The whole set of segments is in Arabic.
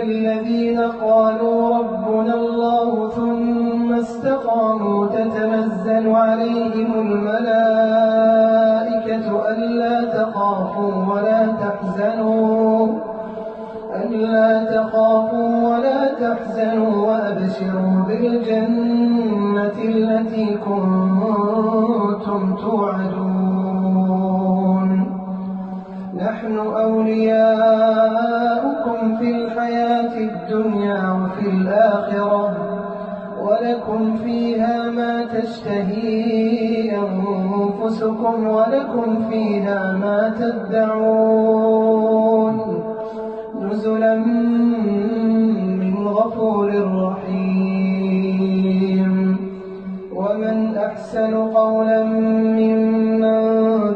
الذين قالوا ربنا الله ثم استقاموا تتنزل عليهم الملائكة ألا تخافوا ولا تحزنوا وأبشروا بالجنة التي كنتم توعدون نحن أولياؤكم في الحياة الدنيا وفي الآخرة ولكم فيها ما تشتهي أنفسكم ولكم فيها ما تدعون نزلا من غفور رحيم ومن أحسن قولا ممن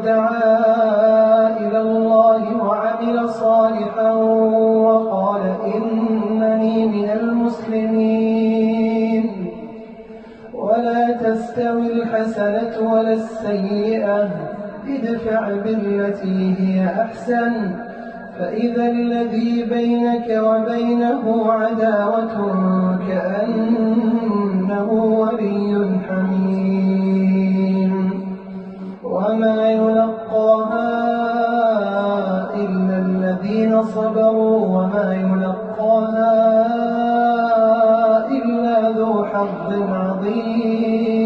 دعا إلى الله وعمل صالحا وقال إنني من المسلمين ولا تستوي الحسنة ولا السيئة ادفع بالتي هي أحسن فإذا الذي بينك وبينه عداوة كأنه ولي حميم وما يلقاها إلا الذين صبروا وما يلقاها إلا ذو حظ عظيم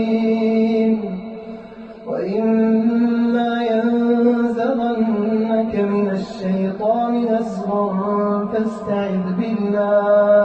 وإما ينزغنك من الشيطان نزغ فاستعذ بالله